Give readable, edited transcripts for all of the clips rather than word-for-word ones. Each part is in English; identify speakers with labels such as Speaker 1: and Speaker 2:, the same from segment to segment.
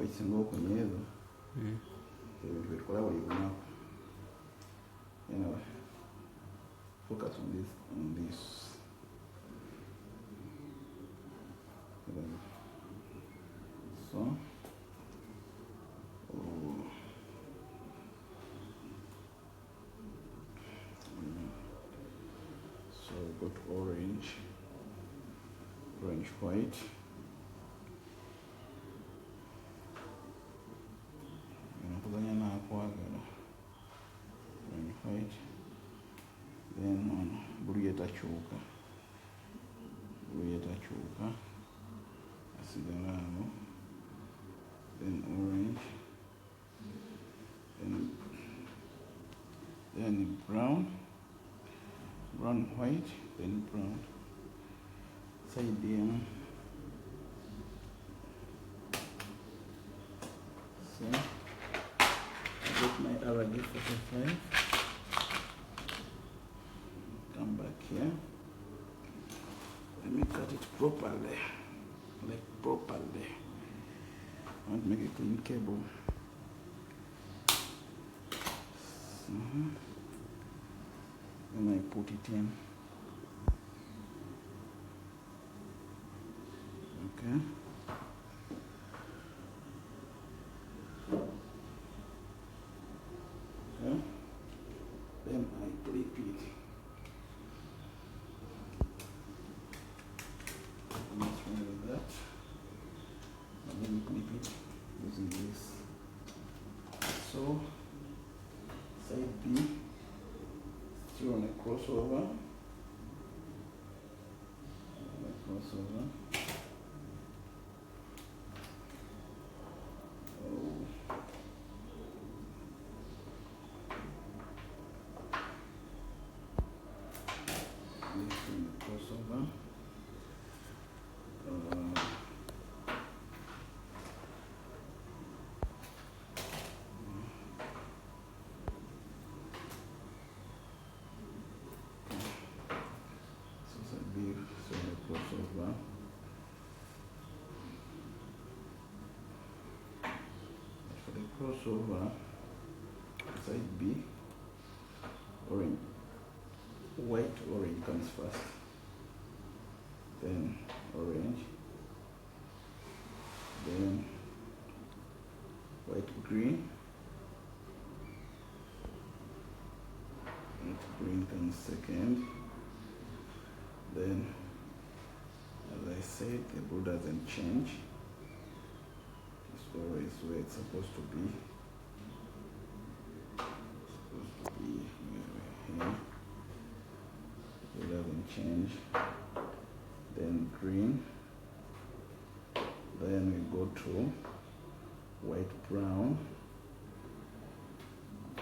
Speaker 1: ekisinga okunyeezo ebintu byetukola buli lunaku. Anyway, focus on this. So so we got orange, white. Kuzanya nakwagala orange, white. Then blue yetakyuka, asigala awo. Then orange, then brown, white, then brown. Side emu. So I get my RG45. Come back here. Let me cut it properly. I want to make a clean cable. Then I put it in. Okay. Then I clip it. Let's try with that. And then clip it using this. So side B, still on a crossover. Crossover. Crossover. For the crossover, side B, orange, white, orange comes first, then orange, then white, green, comes second, then as I said, the blue doesn't change. It's always where it's supposed to be. Here. Blue doesn't change. Then green. Then we go to white, brown.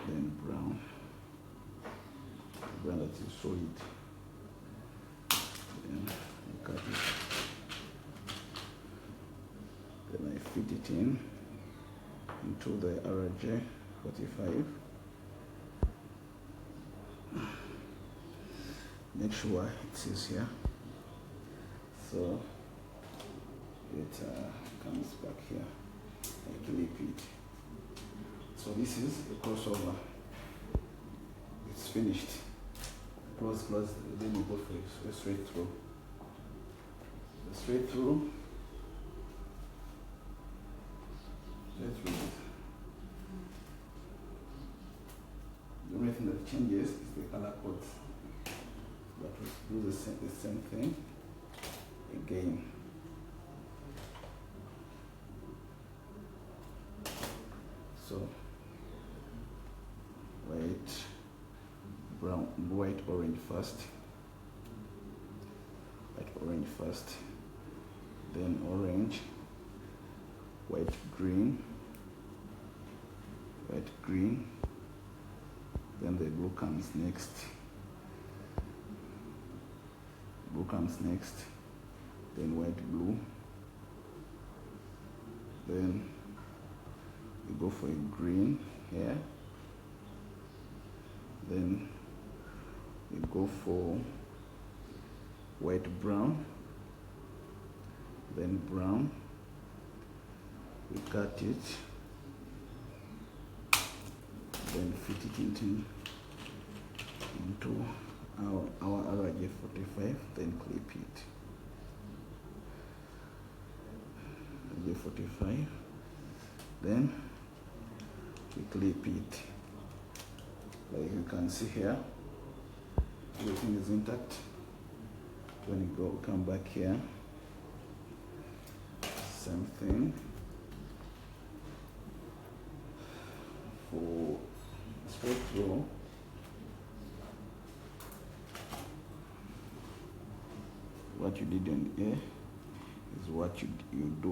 Speaker 1: Then brown. Brown that is solid. Then I cut it. Then I fit it into the RJ45. Make sure it is here. So it comes back here. I clip it. So this is the crossover. It's finished. Close, then you go for a straight through. The straight through. The only thing that changes is the color codes. But we do the same thing again. So white, brown, white, orange first. White, orange first. Then orange, white, green, white, green. Then the blue comes next. Blue comes next. Then white, blue. Then we go for a green here. Then we go for white, brown. Then brown. we cut it, then fit it into our RJ45, then clip it. RJ45, then we clip it. Like you can see here, everything is intact. When you come back here, same thing. For straight through, what you did on A is what you do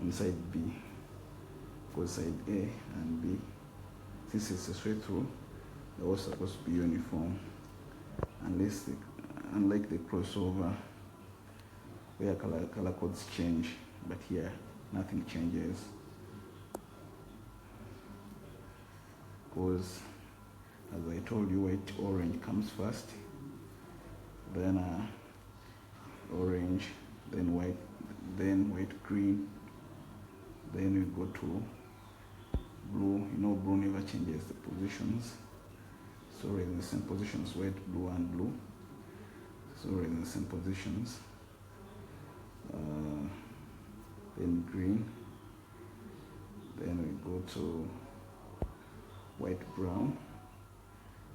Speaker 1: on side B, because side A and B, since it's a straight through, they're all supposed to be uniform, unlike the crossover where color codes change, but here nothing changes, because as I told you, white orange comes first, then orange, then white green, then we go to blue. You know, blue never changes the positions, so we're in the same positions, white, blue, and blue, so we're in the same positions. Then green, then we go to white, brown,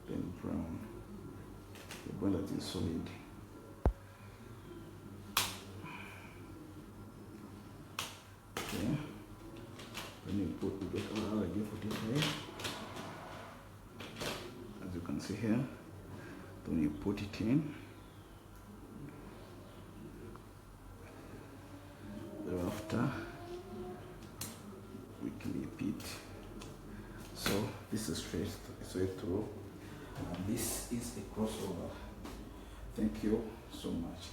Speaker 1: then brown, the brown that is solid. Okay, then we get our RJ45, as you can see here. Then you put it in. Thereafter, we clip it. So this is straight through, and this is a crossover. Thank you so much.